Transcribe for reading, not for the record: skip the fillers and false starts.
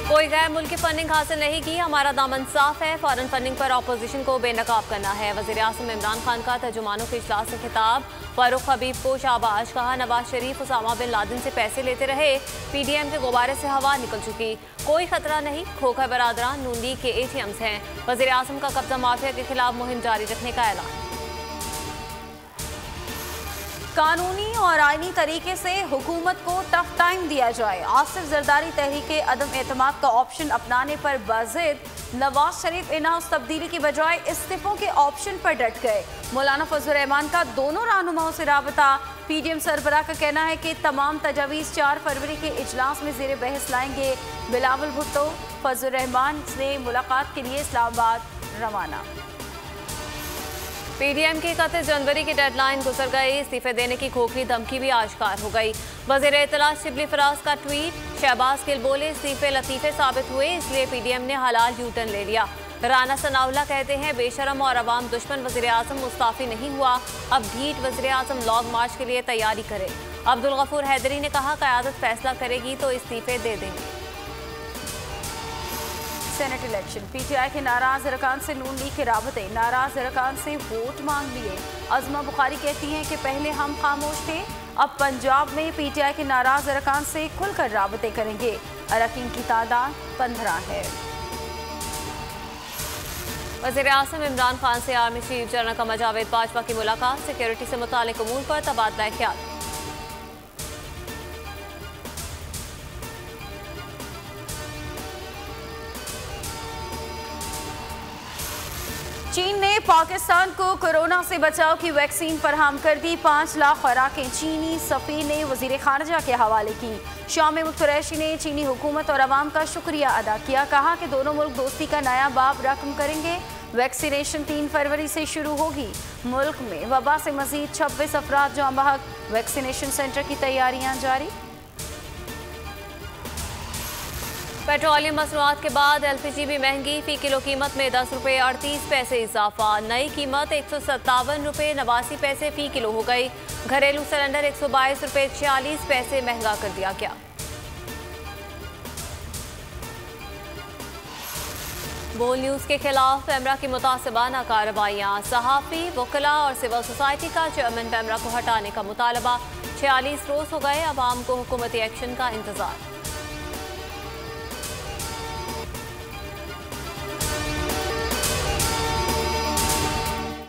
कोई गैर मुल्की फंडिंग हासिल नहीं की, हमारा दामन साफ है। फॉरेन फंडिंग पर अपोजिशन को बेनकाब करना है। वज़ीर आज़म इमरान खान का तर्जुमानों के इजलास से खिताब। फारूक हबीब को शाबाश कहा। नवाज शरीफ उसामा बिन लादेन से पैसे लेते रहे। PDM के गुब्बारे से हवा निकल चुकी, कोई खतरा नहीं। खोखा बरादरान नून लीग के ATMs हैं। वज़ीर आज़म का कब्जा माफिया के खिलाफ मुहिम जारी रखने का ऐलान। कानूनी और आईनी तरीके से हुकूमत को टफ टाइम दिया जाए। आसिफ जरदारी तहरीक अदम एतमाद का ऑप्शन अपनाने पर बाजिद। नवाज शरीफ इन हाउस तब्दीली की बजाय इस्तीफों के ऑप्शन पर डट गए। मौलाना फजल रहमान का दोनों रहनुमाओं से राबता। PDM सरबराह का कहना है कि तमाम तजावीज़ 4 फरवरी के इजलास में ज़ेर बहस लाएंगे। बिलावल भुट्टो फजल रहमान से मुलाकात के लिए इस्लामाबाद रवाना। PDM की 31 जनवरी की डेडलाइन गुजर गई। इस्तीफे देने की खोखली धमकी भी आश्कार हो गई। वज़ीर इत्तला शिबली फराज का ट्वीट। शहबाज गिल बोले इस्तीफे लतीफ़े साबित हुए, इसलिए PDM ने हलाल यूटर्न ले लिया। राना सनाउल्लाह कहते हैं बेशरम और अवाम दुश्मन वज़ीर आज़म मुस्ताफ़ी नहीं हुआ, अब ढीठ वज़ीर आज़म लॉन्ग मार्च के लिए तैयारी करे। अब्दुल गफूर हैदरी ने कहा क़यादत फैसला करेगी तो इस्तीफे दे देंगे। Senate election. PTI के नाराज अरकान से नून लीग के राबते। नाराज अरकान से वोट मांग लिए। अज़मा बुखारी कहती हैं कि पहले हम खामोश थे, अब पंजाब में PTI के नाराज अरकान से खुलकर राबते करेंगे। अरकान की तादाद 15 है। वज़ीर आज़म इमरान खान से army chief general Qamar Javed Bajwa की मुलाकात। सिक्योरिटी से मुतालिक उमूर पर तबादला ख्याल। चीन ने पाकिस्तान को कोरोना से बचाव की वैक्सीन फराहम कर दी। 5 लाख खुराकें चीनी सफ़ीर ने वज़ीर ख़ारजा के हवाले की। शाम मुक़र्रशी ने चीनी हुकूमत और अवाम का शुक्रिया अदा किया। कहा कि दोनों मुल्क दोस्ती का नया बाब रकम करेंगे। वैक्सीनेशन 3 फरवरी से शुरू होगी। मुल्क में वबा से मजीद 26 अफराद जाँ बहक। वैक्सीनेशन सेंटर की तैयारियाँ जारी। पेट्रोलियम मसनूआत के बाद LPG भी महंगी। फ़ी किलो कीमत में 10 रुपये 38 पैसे इजाफा। नई कीमत 157 रुपये 89 पैसे फ़ी किलो हो गई। घरेलू सिलेंडर 122 रुपये 46 पैसे महंगा कर दिया गया। बोल न्यूज़ के खिलाफ पैमरा की मुतासिबाना कार्रवाइयाँ। सहाफ़ी, वकला और सिविल सोसाइटी का चेयरमैन पैमरा को हटाने का मुतालबा। 46 रोज़ हो गए, अवाम को हुकूमती एक्शन का इंतजार।